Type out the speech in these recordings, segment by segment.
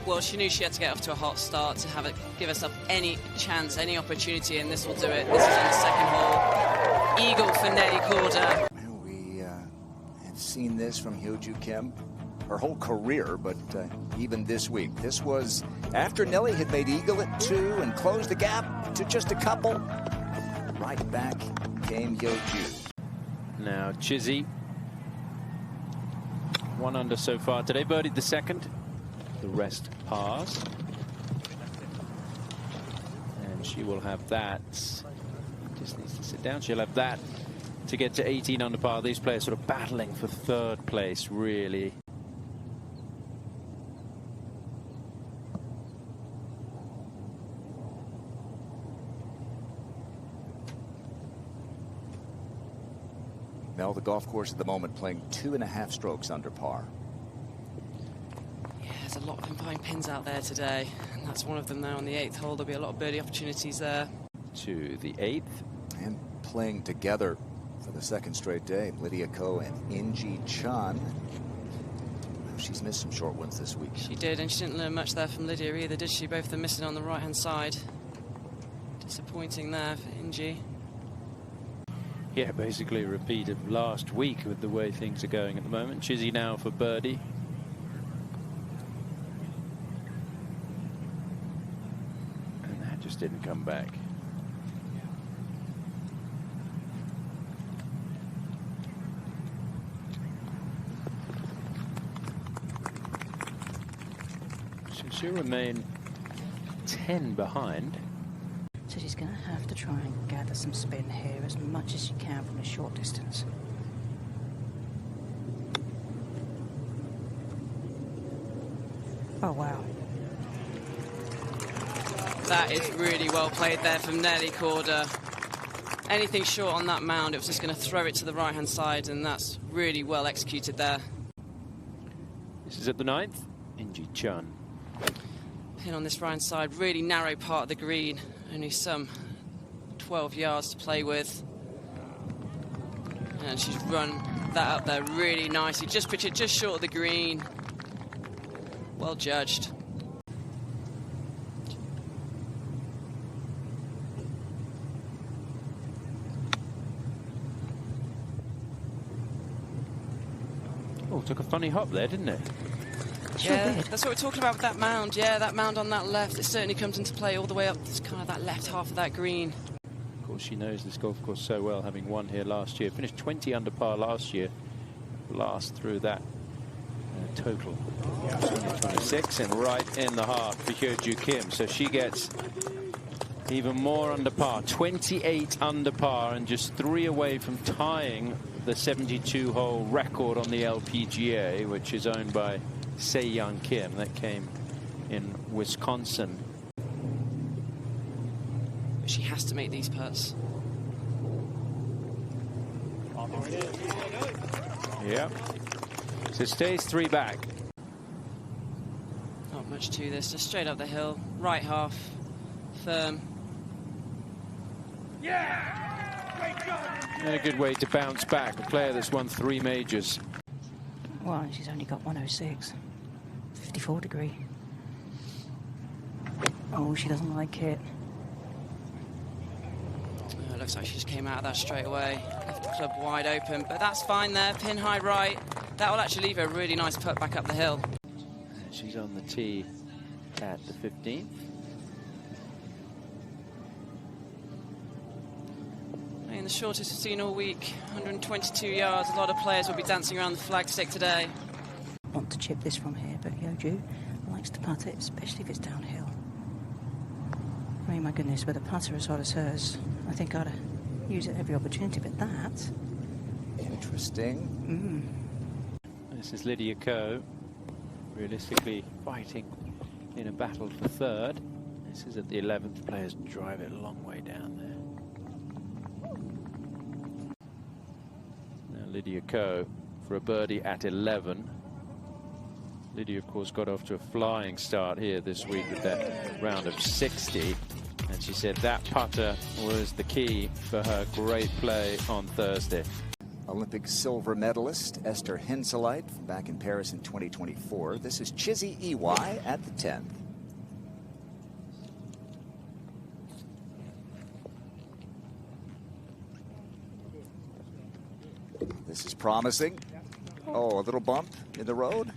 Well, she knew she had to get off to a hot start to give herself any chance, any opportunity, and this will do it. This is on the second hole. Eagle for Nelly Korda. Well, we have seen this from Hyo Joo Kim her whole career, but even this week. This was after Nelly had made eagle at 2 and closed the gap to just a couple. Right back came Hyo Joo. Now Chizzy, 1 under so far today, birdied the second. The rest pars. And she will have that. Just needs to sit down. She'll have that to get to 18 under par. These players sort of battling for 3rd place, really. Mel, the golf course at the moment playing 2.5 strokes under par. Yeah, there's a lot of inviting pins out there today, and that's one of them now on the 8th hole. There'll be a lot of birdie opportunities there. To the 8th. And playing together for the 2nd straight day, Lydia Ko and In Gee Chun. She's missed some short ones this week. She did, and she didn't learn much there from Lydia either, did she? Both of them missing on the right-hand side. Disappointing there for In Gee. Yeah, basically a repeat of last week with the way things are going at the moment. Chizzy now for birdie. And that just didn't come back. So she'll remain 10 behind. So she's going to have to try and gather some spin here as much as she can from a short distance. Oh, wow. That is really well played there from Nelly Korda. Anything short on that mound, it was just going to throw it to the right-hand side, and that's really well executed there. This is at the 9th. In Gee Chun. Pin on this right-hand side, really narrow part of the green. Only some 12 yards to play with. And she's run that up there really nicely. Just pitch it just short of the green. Well judged. Oh, took a funny hop there, didn't it? Yeah, that's what we're talking about with that mound. Yeah, that mound on that left, it certainly comes into play all the way up. It's kind of that left half of that green. Of course, she knows this golf course so well, having won here last year. Finished 20 under par last year. Blast through that total. 26 and right in the heart for Hyo Joo Kim. So she gets even more under par. 28 under par and just 3 away from tying the 72-hole record on the LPGA, which is owned by Haeran Kim. That came in Wisconsin. She has to make these putts. Yeah. So stays 3 back. Not much to this, just straight up the hill, right half, firm. And a good way to bounce back. A player that's won 3 majors. Well, she's only got 106. 54 degree. Oh, she doesn't like it. Oh, it looks like she just came out of that straight away. Left the club wide open, but that's fine there. Pin high right. That will actually leave her a really nice putt back up the hill. She's on the tee at the 15th. And the shortest we've seen all week, 122 yards. A lot of players will be dancing around the flagstick today. Want to chip this from here, but Hyo Joo likes to putt it, especially if it's downhill. I mean, my goodness, with a putter as hard as hers, I think I'd use it every opportunity, but that... Interesting. This is Lydia Ko, realistically fighting in a battle for 3rd. This is at the 11th. Players drive it a long way down there. Now Lydia Ko for a birdie at 11. Lydia, of course, got off to a flying start here this week with that round of 60. And she said that putter was the key for her great play on Thursday. Olympic silver medalist Esther Henseleit back in Paris in 2024. This is Chizzy Iwai at the 10th. This is promising. Oh, a little bump in the road.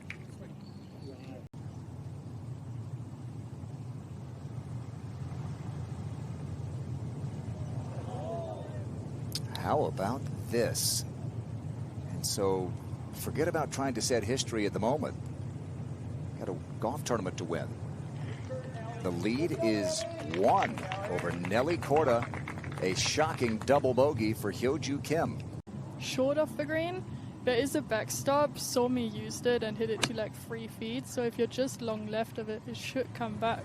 How about this? And so forget about trying to set history at the moment. Got a golf tournament to win. The lead is 1 over Nelly Korda. A shocking double bogey for Hyo Joo Kim. Short off the green, there is a backstop. Somi used it and hit it to like 3 feet. So if you're just long left of it, it should come back.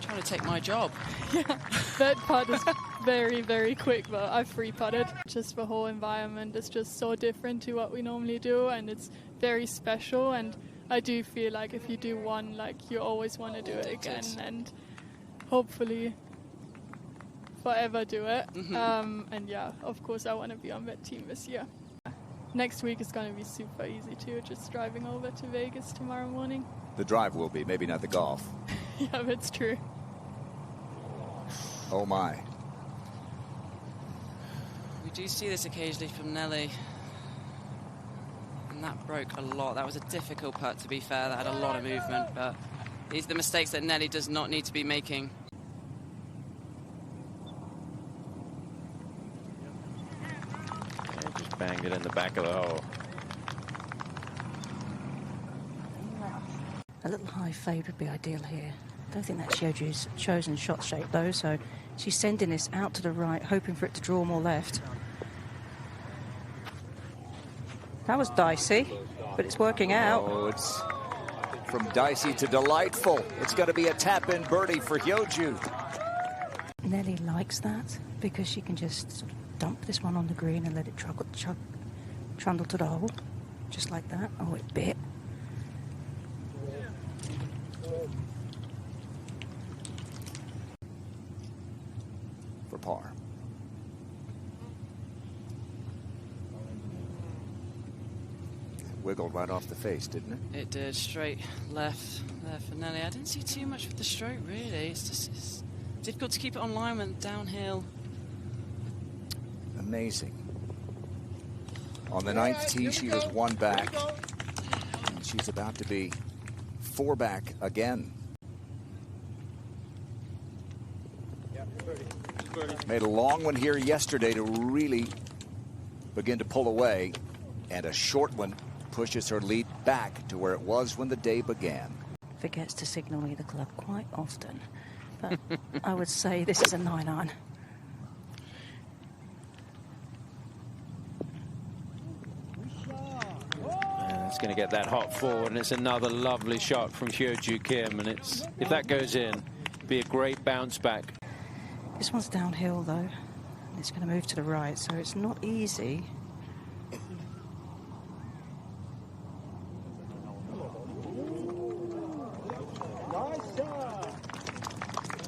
Trying to take my job. Yeah, that putt is very, very quick, but I free putted. Just the whole environment is just so different to what we normally do, and it's very special. And I do feel like if you do one, like you always want to do it again, and hopefully forever do it. And yeah, of course I want to be on that team this year. Next week is going to be super easy too, just driving over to Vegas tomorrow morning. The drive will be, maybe not the golf. Yeah, that's true. Oh my. We do see this occasionally from Nelly. And that broke a lot. That was a difficult putt, to be fair. That had a lot of movement, but these are the mistakes that Nelly does not need to be making. Yeah, just banged it in the back of the hole. A little high fade would be ideal here. I don't think that's Hyo Joo's chosen shot shape though, so she's sending this out to the right, hoping for it to draw more left. That was dicey, but it's working out. Oh, it's from dicey to delightful. It's going to be a tap-in birdie for Hyo Joo. Nelly likes that because she can just sort of dump this one on the green and let it trundle to the hole, just like that. Oh, it bit. For par. Wiggled right off the face, didn't it? It did. Straight left there for Nelly. I didn't see too much with the stroke, really. It's difficult to keep it on line when downhill. Amazing. On the 9th tee, she was 1 back. And she's about to be 4 back again. Made a long one here yesterday to really begin to pull away. And a short one pushes her lead back to where it was when the day began. Forgets to signal me the club quite often. But I would say this is a 9-iron. It's going to get that hot forward, and it's another lovely shot from Hyo Joo Kim, and if that goes in, it'd be a great bounce back. This one's downhill though, and it's going to move to the right, so it's not easy.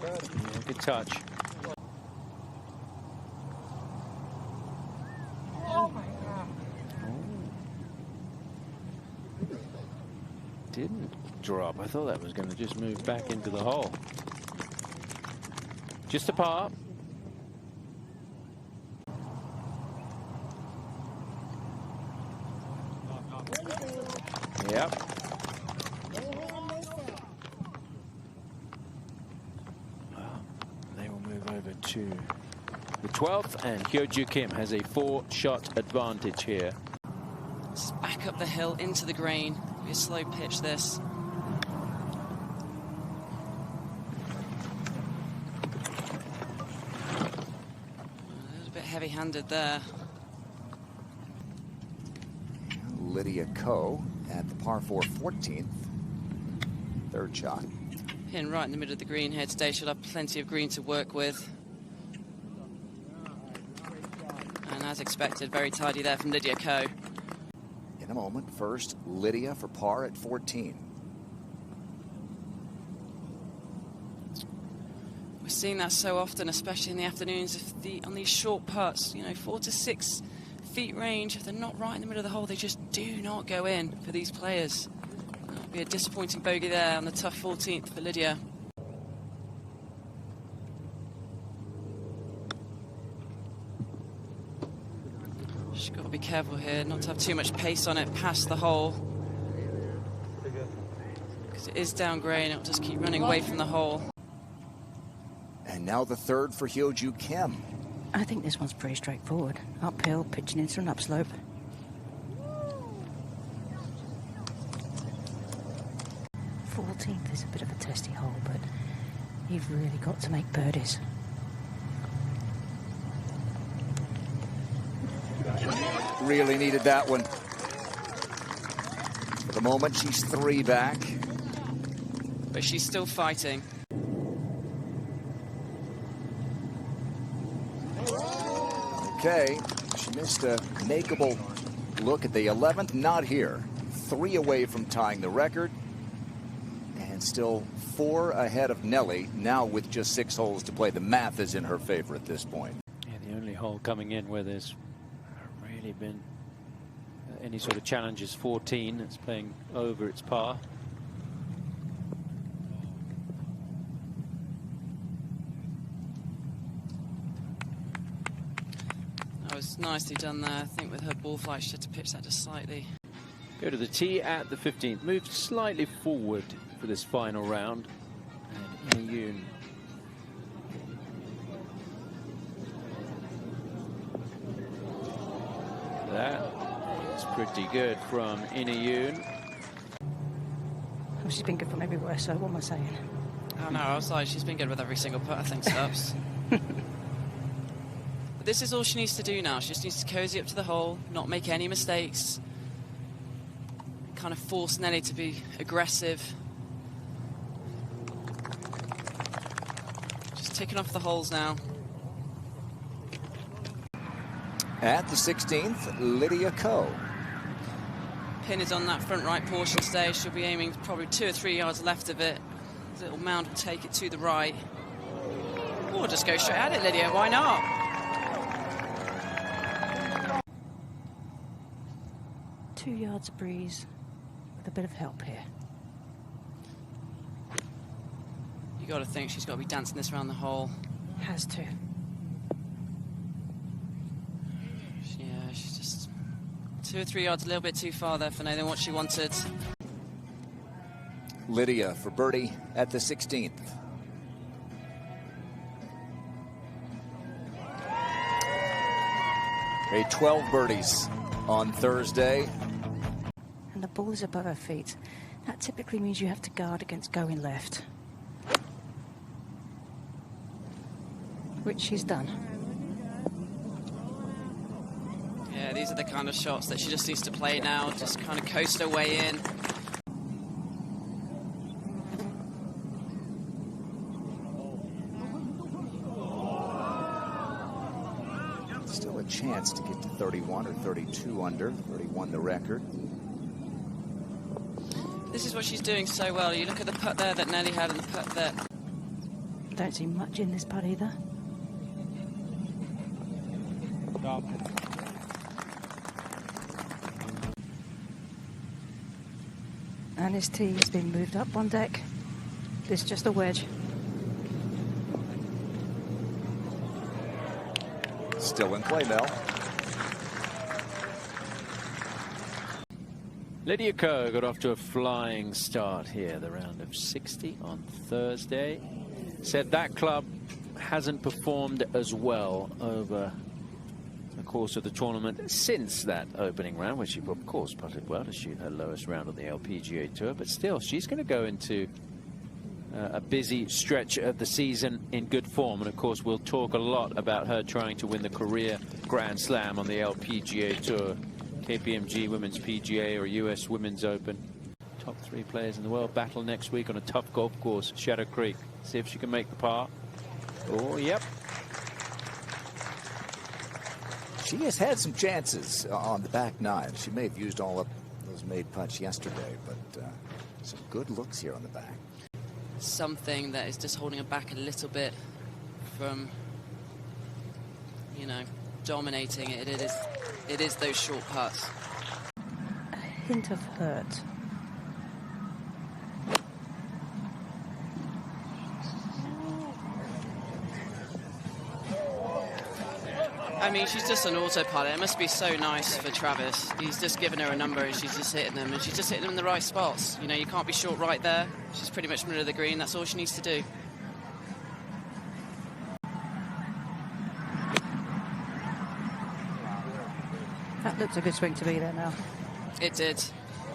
Yeah, good touch. Didn't drop. I thought that was going to just move back into the hole. Just a par. Yep. Well, they will move over to the 12th, and Hyo Joo Kim has a 4-shot advantage here. It's back up the hill into the green. Be a slow pitch, this. A little bit heavy-handed there. Lydia Ko at the par 4 14th. 3rd shot. Pin right in the middle of the green here today. She'll have plenty of green to work with. And as expected, very tidy there from Lydia Ko. In a moment, first Lydia for par at 14. We're seeing that so often, especially in the afternoons, on these short putts, you know, 4 to 6 feet range. If they're not right in the middle of the hole, they just do not go in for these players. That'll be a disappointing bogey there on the tough 14th for Lydia. She's got to be careful here not to have too much pace on it past the hole, because it is down grey and it'll just keep running away from the hole. And now the third for Hyo Joo Kim. I think this one's pretty straightforward. Uphill, pitching into an upslope. Fourteenth is a bit of a testy hole, but you've really got to make birdies. Really needed that one. For the moment, she's 3 back. But she's still fighting. Okay, she missed a makeable look at the 11th. Not here. 3 away from tying the record. And still 4 ahead of Nelly, now with just 6 holes to play. The math is in her favor at this point. Yeah, the only hole coming in where there's really been any sort of challenge is 14. It's playing over its par. That was nicely done there. I think with her ball flight, she had to pitch that just slightly. Go to the tee at the 15th. Moved slightly forward for this final round. And Ina Yoon. That is pretty good from Ina Yoon. Well, she's been good from everywhere, so what am I saying? Oh no, I was like, she's been good with every single putt, I think, Stubbs. But this is all she needs to do now. She just needs to cozy up to the hole, not make any mistakes. Kind of force Nelly to be aggressive. Just ticking off the holes now. At the 16th, Lydia Ko. Pin is on that front right portion today. She'll be aiming probably 2 or 3 yards left of it. The little mound will take it to the right. Or just go straight at it, Lydia. Why not? Two yards of breeze with a bit of help here. You got to think she's got to be dancing this around the hole. Has to. Yeah, she's just 2 or 3 yards, a little bit too far there for Nathan, what she wanted. Lydia for birdie at the 16th. Made 12 birdies on Thursday. And the ball is above her feet. That typically means you have to guard against going left. Which she's done. Yeah, these are the kind of shots that she just needs to play now, just kind of coast her way in. Still a chance to get to 31 or 32 under. 31 the record. This is what she's doing so well. You look at the putt there that Nelly had and the putt there. Don't see much in this putt either. Stop. And his tee has been moved up on deck. This is just a wedge. Still in play, Mel. Lydia Ko got off to a flying start here, the round of 60 on Thursday. Said that club hasn't performed as well over the course of the tournament since that opening round, which she, of course, putted well to shoot her lowest round on the LPGA Tour. But still, she's going to go into a busy stretch of the season in good form. And, of course, we'll talk a lot about her trying to win the career Grand Slam on the LPGA Tour. KPMG Women's PGA or US Women's Open. Top 3 players in the world battle next week on a tough golf course, Shadow Creek. See if she can make the par. Oh, yep. She has had some chances on the back nine. She may have used all of those made putts yesterday, but some good looks here on the back. Something that is just holding her back a little bit from, you know, dominating it. It is those short putts. A hint of hurt. I mean, she's just an autopilot. It must be so nice for Travis. He's just given her a number and she's just hitting them. And she's just hitting them in the right spots. You know, you can't be short right there. She's pretty much middle of the green. That's all she needs to do. That looks a good swing to be there now. It did.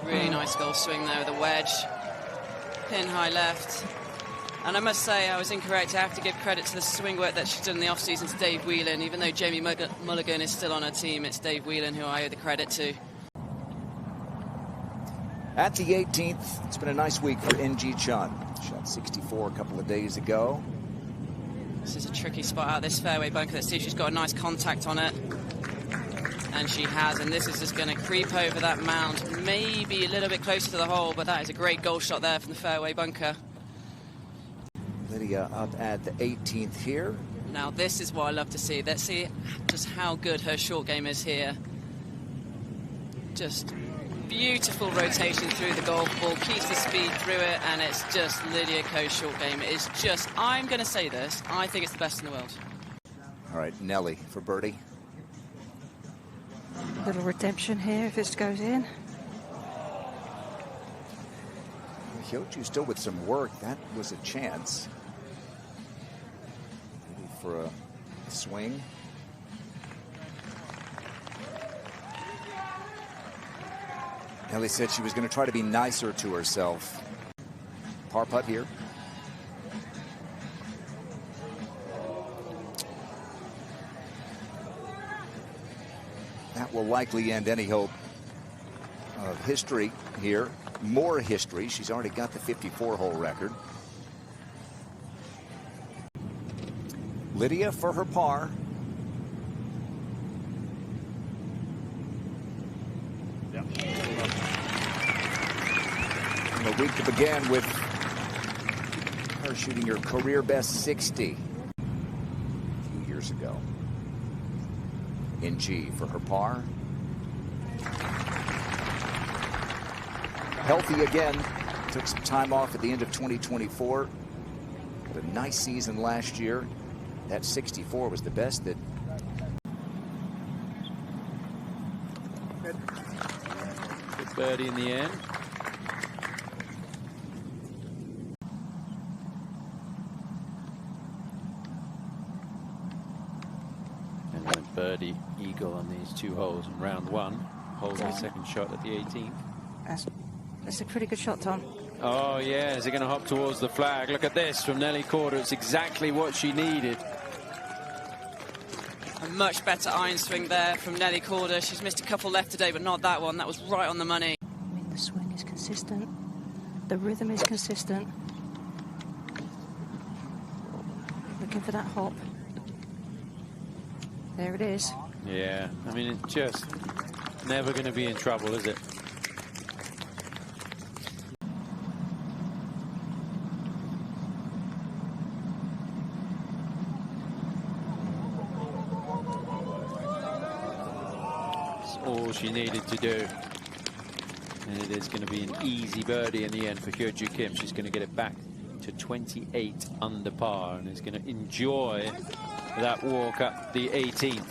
Really nice golf swing there with a wedge. Pin high left. And I must say, I was incorrect. I have to give credit to the swing work that she's done in the off-season to Dave Whelan. Even though Jamie Mulligan is still on her team, it's Dave Whelan who I owe the credit to. At the 18th, it's been a nice week for In Gee Chun. Shot 64 a couple of days ago. This is a tricky spot out this fairway bunker. Let's see if she's got a nice contact on it. And she has, and this is just going to creep over that mound. Maybe a little bit closer to the hole, but that is a great golf shot there from the fairway bunker. Lydia up at the 18th here. Now this is what I love to see. Let's see just how good her short game is here. Just beautiful rotation through the golf ball, keeps the speed through it, and it's just Lydia Ko's short game. It is just, I'm going to say this, I think it's the best in the world. All right, Nelly for birdie. Little redemption here if this goes in. Hyo Joo still with some work. That was a chance. Maybe for a swing. Nelly said she was going to try to be nicer to herself. Par putt here. That will likely end any hope of history here. More history. She's already got the 54-hole record. Lydia for her par. And the week to begin with her shooting her career best 60 a few years ago. In Gee for her par. Healthy again. Took some time off at the end of 2024. Had a nice season last year. That 64 was the best that. Good birdie in the end. And then birdie eagle on these two holes in round one. Holds the second shot at the 18th. That's a pretty good shot, Tom. Oh, yeah. Is it going to hop towards the flag? Look at this from Nelly Korda. It's exactly what she needed. A much better iron swing there from Nelly Korda. She's missed a couple left today, but not that one. That was right on the money. I mean, the swing is consistent. The rhythm is consistent. Looking for that hop. There it is. Yeah. I mean, it's just never going to be in trouble, is it? All she needed to do, and it is going to be an easy birdie in the end for Hyo Joo Kim. She's going to get it back to 28 under par and is going to enjoy that walk up the 18th.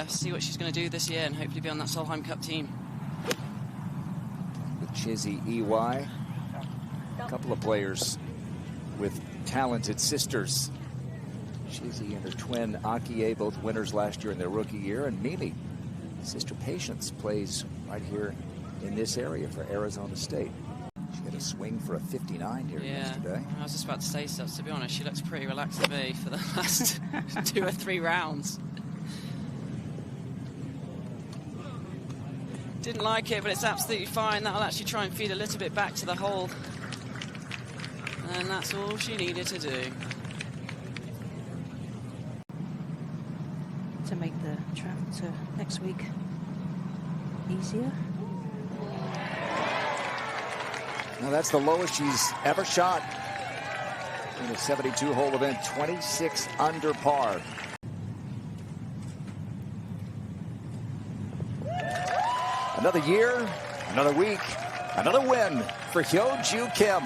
See what she's going to do this year and hopefully be on that Solheim Cup team. With Chizzy, Iwai, a couple of players with talented sisters. Chizzy and her twin Akie, both winners last year in their rookie year, and Mimi, sister Patience, plays right here in this area for Arizona State. She had a swing for a 59 here yesterday. I was just about to say so. To be honest, she looks pretty relaxed to me for the last 2 or 3 rounds. Didn't like it, but it's absolutely fine. That'll actually try and feed a little bit back to the hole. And that's all she needed to do. To make the travel to next week easier. Now that's the lowest she's ever shot in a 72-hole event, 26 under par. Another year, another week, another win for Hyo Joo Kim.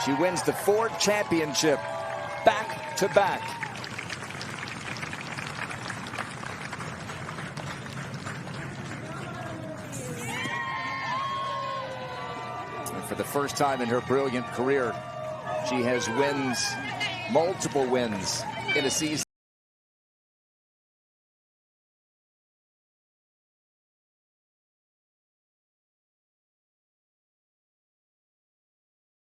She wins the Ford Championship back-to-back. And for the first time in her brilliant career, she has wins, multiple wins in a season.